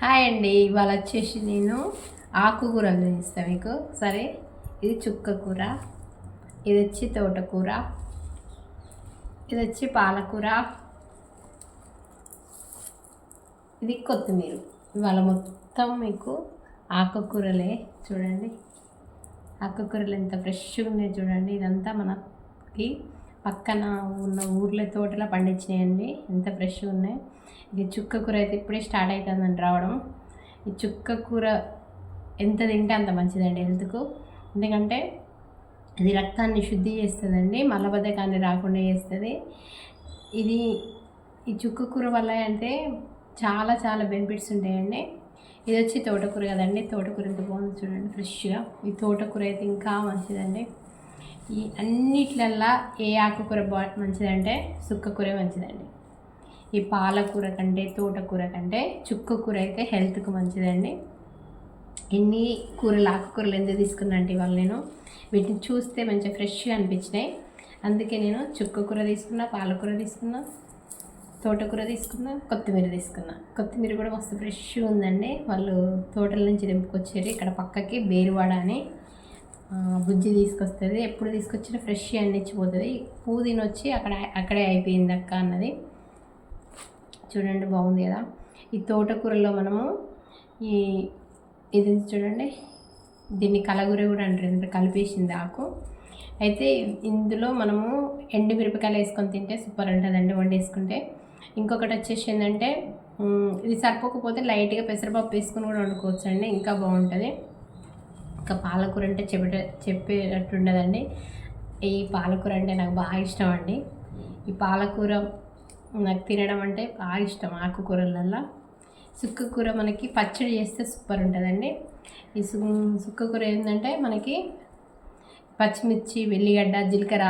Hi అండి. ఇవాళ వచ్చేసి నేను ఆకుకూరలు చూపిస్తాను మీకు. సరే, ఇది చుక్క కూర, ఇది వచ్చి తోటకూర, ఇది వచ్చి పాలకూర, ఇది కొత్తిమీర. ఇవాళ మొత్తం మీకు ఆకుకూరలే. చూడండి ఆకుకూరలు ఎంత ఫ్రెష్గా ఉన్నాయి చూడండి. ఇదంతా మనకి పక్కన ఉన్న ఊర్ల తోటలో పండించినాయండి. ఎంత ఫ్రెష్గా ఉన్నాయి. ఇది చుక్క కూర అయితే ఇప్పుడే స్టార్ట్ అవుతుందండి రావడం. ఈ చుక్క కూర ఎంత తింటే అంత మంచిదండి హెల్త్కు. ఎందుకంటే ఇది రక్తాన్ని శుద్ధి చేస్తుందండి, మలబద్ధకాన్ని రాకుండా చేస్తుంది. ఇది ఈ చుక్క కూర వల్ల అంటే చాలా చాలా బెనిఫిట్స్ ఉంటాయండి. ఇది వచ్చి తోటకూర కదండి. తోటకూర ఎంత బాగుంది చూడండి ఫ్రెష్గా. ఈ తోటకూర అయితే ఇంకా మంచిదండి. ఈ అన్నిట్లల్లా ఏ ఆకుకూర మంచిదంటే చుక్క కూర మంచిదండి. ఈ పాలకూర కంటే తోటకూర కంటే చుక్క కూర అయితే హెల్త్కి మంచిదండి. ఎన్ని కూరలు ఆకుకూరలు ఎందుకు తీసుకున్నా అంటే ఇవాళ నేను వీటిని చూస్తే మంచిగా ఫ్రెష్గా అనిపించినాయి. అందుకే నేను చుక్క కూర తీసుకున్నా, పాలకూర తీసుకున్నా, తోటకూర తీసుకున్నా, కొత్తిమీర తీసుకున్నా. కొత్తిమీర కూడా మస్తు ఫ్రెష్గా ఉందండి. వాళ్ళు తోటల నుంచి దింపుకొచ్చారు. ఇక్కడ పక్కకి బేరువాడ అని బుజ్జి తీసుకొస్తుంది. ఎప్పుడు తీసుకొచ్చినా ఫ్రెష్ అందించిపోతుంది. పుదీనా వచ్చి అక్కడే అయిపోయింది అక్క అన్నది. చూడండి బాగుంది కదా. ఈ తోటకూరలో మనము ఇది చూడండి, దీన్ని కలగూర కూడా అంటారు, ఎందుకంటే కలిపేసింది ఆకు. అయితే ఇందులో మనము ఎండుమిరపకాయలు వేసుకొని తింటే సూపర్ ఉంటుందండి వండేసుకుంటే. ఇంకొకటి వచ్చేసి ఏంటంటే ఇది సరిపోకపోతే లైట్గా పెసరపప్పు వేసుకొని కూడా వండుకోవచ్చు అండి, ఇంకా బాగుంటుంది. ఇంకా పాలకూర అంటే చెప్పేటట్టు ఉండదండి. ఈ పాలకూర అంటే నాకు బాగా ఇష్టం అండి. ఈ పాలకూర నాకు తినడం అంటే బాగా ఇష్టం. ఆకుకూరలల్లో సుక్క కూర మనకి పచ్చడి చేస్తే సూపర్ ఉంటుందండి. ఈ సుక్క కూర ఏంటంటే మనకి పచ్చిమిర్చి, వెల్లిగడ్డ, జీలకర్ర,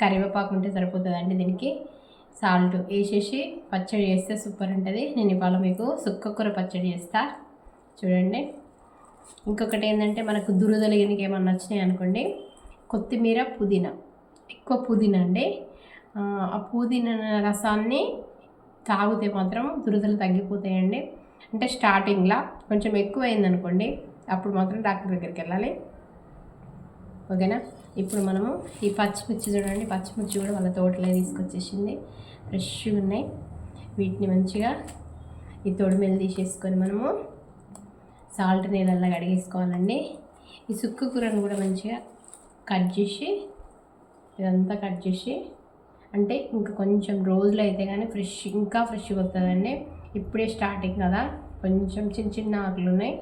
కరివేపాకు ఉంటే సరిపోతుందండి. దీనికి సాల్ట్ వేసేసి పచ్చడి చేస్తే సూపర్ ఉంటుంది. నేను ఇవాళ మీకు సుక్క కూర పచ్చడి చేస్తా చూడండి. ఇంకొకటి ఏంటంటే మనకు దురదలు ఏమన్నా వచ్చినాయి అనుకోండి, కొత్తిమీర, పుదీనా, ఎక్కువ పుదీనా అండి. ఆ పుదీనా రసాన్ని తాగితే మాత్రం దురదలు తగ్గిపోతాయండి. అంటే స్టార్టింగ్లో కొంచెం ఎక్కువ అయిందనుకోండి, అప్పుడు మాత్రం డాక్టర్ దగ్గరికి వెళ్ళాలి. ఓకేనా. ఇప్పుడు మనము ఈ పచ్చిమిర్చి చూడండి, పచ్చిమిర్చి కూడా వాళ్ళ తోటలే తీసుకొచ్చేసింది, ఫ్రెష్గా ఉన్నాయి. వీటిని మంచిగా ఈ తొడిమెలు తీసేసుకొని మనము సాల్ట్ నీళ్ళల్లో కడిగేసుకోవాలండి. ఈ సుక్క కూరను కూడా మంచిగా కట్ చేసి, ఇదంతా కట్ చేసి, అంటే ఇంకా కొంచెం రోజులు అయితే కానీ ఇంకా ఫ్రెష్గా వస్తుందండి. ఇప్పుడే స్టార్టింగ్ కదా, కొంచెం చిన్న చిన్న ఆకులు ఉన్నాయి.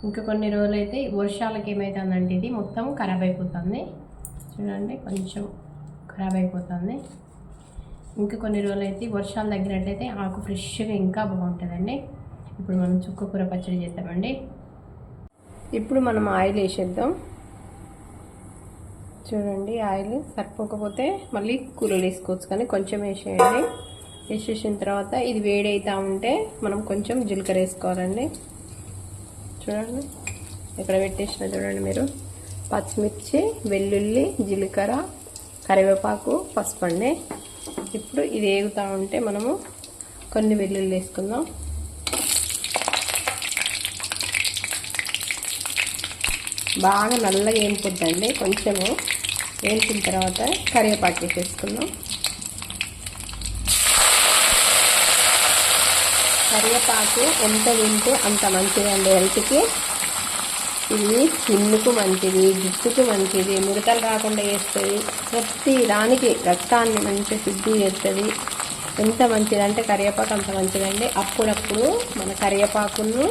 ఇంకా కొన్ని రోజులు అయితే వర్షాలకి ఏమవుతుందంటే ఇది మొత్తం ఖరాబ్ అయిపోతుంది. చూడండి కొంచెం ఖరాబ్ అయిపోతుంది. ఇంకా కొన్ని రోజులు అయితే వర్షాలు తగ్గినట్టయితే ఆకు ఫ్రెష్గా ఇంకా బాగుంటుందండి. ఇప్పుడు మనం చుక్క కూర పచ్చడి చేద్దామండి. ఇప్పుడు మనం ఆయిల్ వేసేద్దాం. చూడండి ఆయిల్ సరిపోకపోతే మళ్ళీ కూరలు వేసుకోవచ్చు, కానీ కొంచెం వేసేయండి. వేసేసిన తర్వాత ఇది వేడి అవుతూ ఉంటే మనం కొంచెం జీలకర్ర వేసుకోవాలండి. చూడండి ఇక్కడ పెట్టేసిన చూడండి మీరు, పచ్చిమిర్చి, వెల్లుల్లి, జీలకర్ర, కరివేపాకు, పసుపు అండి. ఇప్పుడు ఇది వేగుతూ ఉంటే మనము కొన్ని వెల్లుల్లి వేసుకుందాం. బాగా నల్లగా వేగిపోద్దండి. కొంచెము వేసిన తర్వాత కరివేపాకు వేసేసుకుందాం. కరివేపాకు ఎంత తింటే అంత మంచిదండి హెల్త్కి. ఇది స్కిన్కు మంచిది, జుట్టుకు మంచిది, ముడతలు రాకుండా చేస్తుంది, ప్రతి దానికి రక్తాన్ని మంచిగా శుద్ధి చేస్తుంది. ఎంత మంచిదంటే కరివేపాకు అంత మంచిదండి. అప్పుడప్పుడు మన కరివేపాకును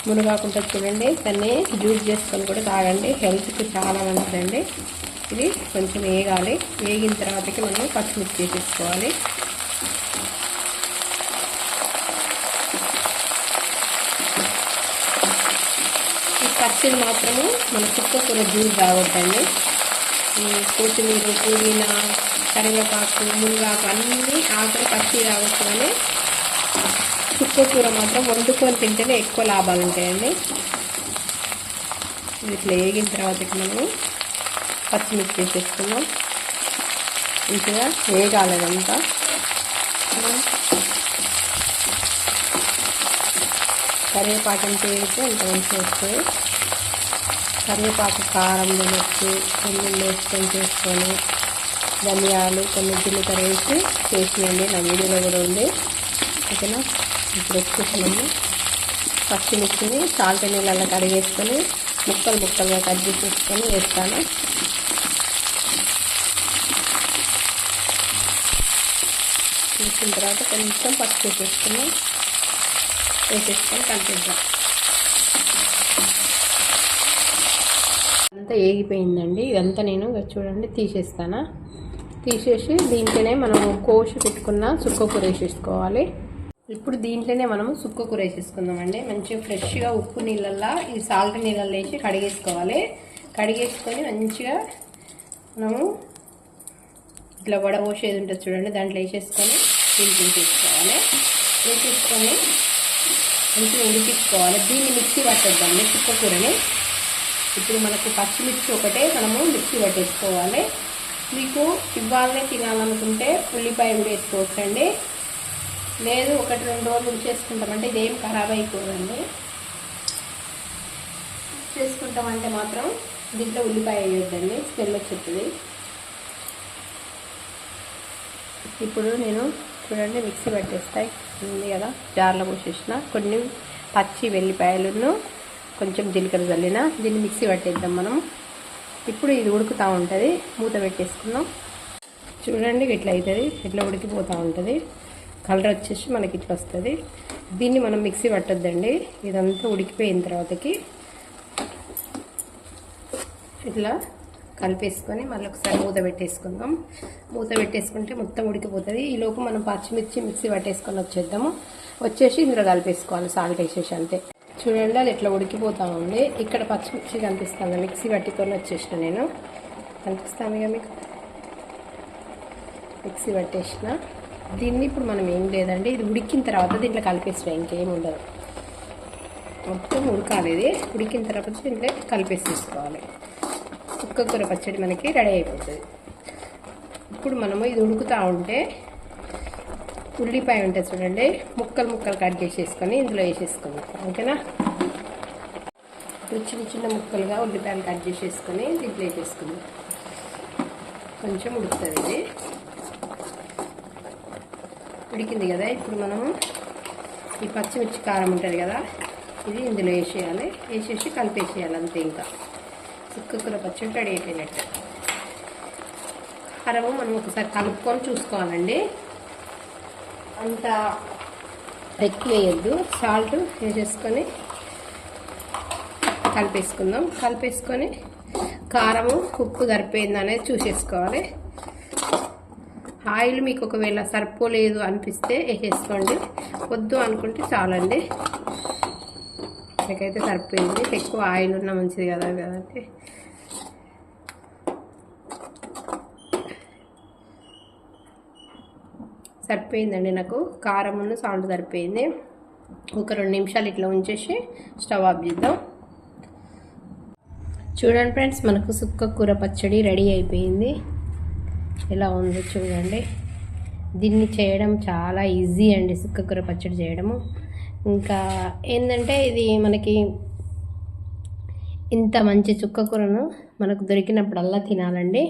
మునగాకుండా చూడండి, దాన్ని జ్యూస్ చేసుకొని కూడా తాగండి, హెల్త్కి చాలా మంచిదండి. ఇది కొంచెం వేగాలి. వేగిన తర్వాతకి మనం పచ్చిమిర్చి వేసేసుకోవాలి. ఈ పచ్చిని మాత్రము మన చుక్క కూర జ్యూస్ తాగొద్దండి. ఈ కొత్తిమీర, పుదీనా, కరివేపాకు, మునగాకు అన్నీ ఆకులు పచ్చి తాగొచ్చు, కానీ చుక్క కూర మాత్రం వండుకొని తింటేనే ఎక్కువ లాభాలు ఉంటాయండి. ఇట్లా వేగిన తర్వాతకి మనము పచ్చిమిర్చి వేసేసుకున్నాం. మంచిగా వేగాలదంతా. కరివేపాకు ఎంత వేస్తే అంత మంచిగా వస్తుంది. కరివేపాకు, కారం, మిర్చి, వెల్లుల్లి వేసుకొని చేసుకొని, ధనియాలు, కొన్ని జీలకర్ర వేసి చేసినండి. నా వీడియోలో కూడా ఉంది, ఓకేనా. ఇప్పుడు వచ్చేసినాము పచ్చిమిర్చిని సాల్ట్ నీళ్ళల్లో కడిగేసుకొని ముక్కలుగా కట్ చేసేసుకొని వేస్తాను. వేసిన తర్వాత కొంచెం పసుపు వేసేసుకొని కలిపిద్దాం. అంతా ఏగిపోయిందండి. ఇదంతా నేను చూడండి తీసేసి దీంట్లోనే మనము కోసి పెట్టుకున్న చుక్కకూర వేసేసుకోవాలి. ఇప్పుడు దీంట్లోనే మనము చుక్కకూర వేసేసుకుందామండి. మంచిగా ఫ్రెష్గా ఉప్పు నీళ్ళల్లో, ఈ సాల్ట్ నీళ్ళల్లో వేసి కడిగేసుకోవాలి. కడిగేసుకొని మంచిగా మనము ఇట్లా వడపోసేది ఉంటుంది చూడండి, దాంట్లో వేసేసుకొని వేసేసుకోవాలి. వేసేసుకొని మంచిగా ఉడికించుకోవాలి. దీన్ని మిక్సీ పట్టొద్దండి చుక్కకూరని. ఇప్పుడు మనకు పచ్చిమిర్చి ఒకటే మనము మిక్సీ పట్టేసుకోవాలి. మీకు ఇవ్వాలనే తినాలనుకుంటే ఉల్లిపాయ కూడా వేసుకోవచ్చండి. లేదు 1-2 రోజులు చేసుకుంటామంటే ఇదేం ఖరాబ్ అయిపోదండి. చేసుకుంటామంటే మాత్రం దీంట్లో ఉల్లిపాయ వేయొద్దండి, స్మెల్ వచ్చేస్తుంది. ఇప్పుడు నేను చూడండి మిక్సీ పట్టేస్తాయి ఉంది కదా, జార్లో పోసేసిన కొన్ని పచ్చి వెల్లిపాయలను కొంచెం జీలకర్ర చల్లిన, దీన్ని మిక్సీ పట్టేద్దాం మనం. ఇప్పుడు ఇది ఉడుకుతూ ఉంటుంది, మూత పెట్టేసుకుందాం. చూడండి ఇట్లా అవుతుంది, ఇట్లా ఉడికిపోతూ ఉంటుంది. కలర్ వచ్చేసి మనకి ఇట్లా వస్తుంది. దీన్ని మనం మిక్సీ పట్టొద్దండి. ఇదంతా ఉడికిపోయిన తర్వాతకి ఇట్లా కలిపేసుకొని మళ్ళీ ఒకసారి మూత పెట్టేసుకుందాం. మూత పెట్టేసుకుంటే మొత్తం ఉడికిపోతుంది. ఈలోపు మనం పచ్చిమిర్చి మిక్సీ పట్టేసుకొని వచ్చేసి ఇందులో కలిపేసుకోవాలి, సాల్ట్ వేసేసి అంతే. చూడండి అది ఇట్లా ఉడికిపోతూ ఉంది. ఇక్కడ పచ్చిమిర్చి కనిపిస్తుంది, మిక్సీ పట్టుకొని వచ్చేసిన నేను. కనిపిస్తాను ఇక మీకు, మిక్సీ పట్టేసిన. దీన్ని ఇప్పుడు మనం ఏం లేదండి, ఇది ఉడికిన తర్వాత దీంట్లో కలిపేసిన, ఇంకేం ఉండదు. మొత్తం ఉడకాలి. ఇది ఉడికిన తర్వాత దీంట్లో కలిపేసేసుకోవాలి. చుక్కకూర పచ్చడి మనకి రెడీ అయిపోతుంది. ఇప్పుడు మనము ఇది ఉడుకుతూ ఉంటే ఉల్లిపాయ ఉంటుంది చూడండి, ముక్కలు కట్ చేసేసుకొని ఇందులో వేసేసుకుందాం, ఓకేనా. ఇప్పుడు చిన్న ముక్కలుగా ఉల్లిపాయలు కట్ చేసేసుకొని దీంట్లో వేసేసుకుందాం. కొంచెం ఉడుకుతుంది. ఇది ఉడికింది కదా. ఇప్పుడు మనము ఈ పచ్చిమిర్చి కారం ఉంటుంది కదా, ఇది ఇందులో వేసేయాలి. వేసేసి కలిపేసేయాలి అంతే. ఇంకా చుక్కకూర పచ్చడి రెడీ అయిపోయినట్టు. కారము మనం ఒకసారి కలుపుకొని చూసుకోవాలండి, అంత ఎక్కువ వేయద్దు. సాల్ట్ వేసేసుకొని కలిపేసుకుందాం. కలిపేసుకొని కారము ఉప్పు సరిపోయింది అనేది చూసేసుకోవాలి. ఆయిల్ మీకు ఒకవేళ సరిపోలేదు అనిపిస్తే వేసేసుకోండి, వద్దు అనుకుంటే చాలండి. నాకైతే సరిపోయింది. ఎక్కువ ఆయిల్ ఉన్న మంచిది కదా కదంటే. సరిపోయిందండి, నాకు కారమును సాల్ట్ సరిపోయింది. ఒక 2 నిమిషాలు ఇట్లా ఉంచేసి స్టవ్ ఆఫ్ చేద్దాం. చూడండి ఫ్రెండ్స్, మనకు చుక్కకూర పచ్చడి రెడీ అయిపోయింది. ఎలా ఉందో చూడండి. దీన్ని చేయడం చాలా ఈజీ అండి, చుక్కకూర పచ్చడి చేయడము. ఇంకా ఏంటంటే ఇది మనకి ఇంత మంచి చుక్కకూరను మనకు దొరికినప్పుడల్లా తినాలండి.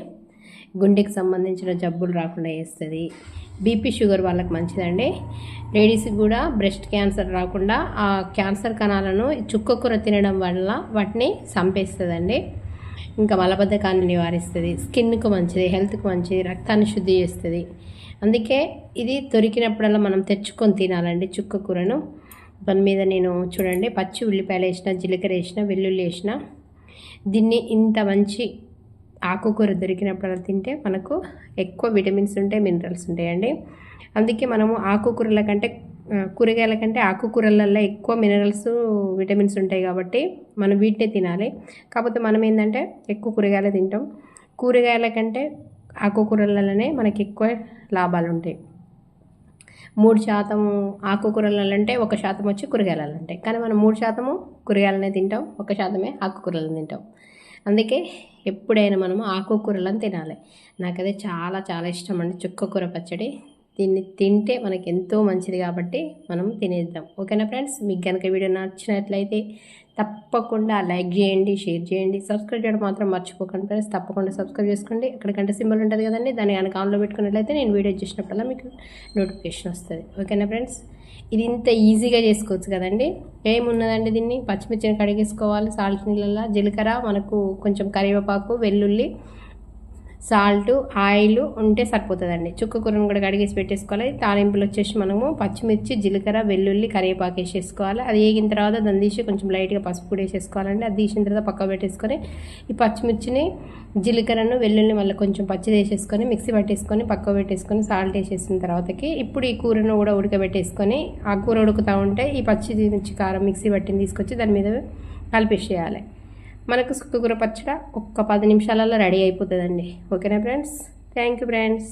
గుండెకి సంబంధించిన జబ్బులు రాకుండా చేస్తుంది. బీపీ షుగర్ వాళ్ళకి మంచిదండి. లేడీస్కి కూడా బ్రెస్ట్ క్యాన్సర్ రాకుండా ఆ క్యాన్సర్ కణాలను చుక్కకూర తినడం వల్ల వాటిని చంపేస్తుందండి. ఇంకా మలబద్ధకాన్ని నివారిస్తుంది, స్కిన్కు మంచిది, హెల్త్కి మంచిది, రక్తాన్ని శుద్ధి చేస్తుంది. అందుకే ఇది దొరికినప్పుడల్లా మనం తెచ్చుకొని తినాలండి చుక్కకూరను. దాని మీద నేను చూడండి పచ్చి ఉల్లిపాయలు వేసిన, జీలకర్ర వేసిన, వెల్లుల్లి వేసిన. దీన్ని ఇంత మంచి ఆకుకూర దొరికినప్పుడల్లా తింటే మనకు ఎక్కువ విటమిన్స్ ఉంటాయి, మినరల్స్ ఉంటాయండి. అందుకే మనము ఆకుకూరల కంటే కూరగాయల కంటే ఆకుకూరలలో ఎక్కువ మినరల్స్, విటమిన్స్ ఉంటాయి కాబట్టి మనం వీటినే తినాలి. కాకపోతే మనం ఏంటంటే ఎక్కువ కూరగాయలు తింటాం. కూరగాయల కంటే ఆకుకూరలలోనే మనకి ఎక్కువ లాభాలు ఉంటాయి. 3% ఆకుకూరలలో అంటే 1% వచ్చి కూరగాయలలో ఉంటాయి. కానీ మనం 3% కూరగాయలనే తింటాం, 1% ఆకుకూరలను తింటాం. అందుకే ఎప్పుడైనా మనము ఆకుకూరలను తినాలి. నాకదే చాలా చాలా ఇష్టం అండి చుక్కకూర పచ్చడి. దీన్ని తింటే మనకి ఎంతో మంచిది కాబట్టి మనం తినేద్దాం. ఓకేనా ఫ్రెండ్స్, మీకు కనుక వీడియో నచ్చినట్లయితే తప్పకుండా లైక్ చేయండి, షేర్ చేయండి, సబ్స్క్రైబ్ చేయడం మాత్రం మర్చిపోకండి ఫ్రెండ్స్. తప్పకుండా సబ్స్క్రైబ్ చేసుకోండి. అక్కడ గంట సింబల్ ఉంటుంది కదండి, దాన్ని కనుక ఆన్లో పెట్టుకున్నట్లయితే నేను వీడియో చేసినప్పుడల్లా మీకు నోటిఫికేషన్ వస్తుంది. ఓకేనా ఫ్రెండ్స్, ఇది ఇంత ఈజీగా చేసుకోవచ్చు కదండి. ఏమున్నదండి, దీన్ని పచ్చిమిర్చిని కడిగేసుకోవాలి సాల్ట్ నీళ్ళల్లో, జీలకర్ర, మనకు కొంచెం కరివేపాకు, వెల్లుల్లి, సాల్ట్, ఆయిల్ ఉంటే సరిపోతుందండి. చుక్క కూరను కూడా కడిగేసి పెట్టేసుకోవాలి. తాలింపులు వచ్చేసి మనము పచ్చిమిర్చి, జీలకర్ర, వెల్లుల్లి, కరివేపాకు వేసేసుకోవాలి. అది వేగిన తర్వాత దాన్ని తీసి కొంచెం లైట్గా పసుపు కూడా వేసేసుకోవాలండి. అది తీసిన తర్వాత పక్క పెట్టేసుకొని ఈ పచ్చిమిర్చిని, జీలకర్రను, వెల్లుల్లి మళ్ళీ కొంచెం పచ్చిది వేసేసుకొని మిక్సీ పట్టేసుకొని పక్క పెట్టేసుకొని సాల్ట్ వేసేసిన తర్వాతకి ఇప్పుడు ఈ కూరను కూడా ఉడకబెట్టేసుకొని ఆ కూర ఉడుకుతూ ఉంటే ఈ పచ్చిమిర్చి కారం మిక్సీ పట్టిని తీసుకొచ్చి దాని మీద కలిపేసేయాలి. మనకు సుక్కకూర పచ్చడి ఒక్క 10 నిమిషాలలో రెడీ అయిపోతుందండి. ఓకేనా ఫ్రెండ్స్, థ్యాంక్ యూ ఫ్రెండ్స్.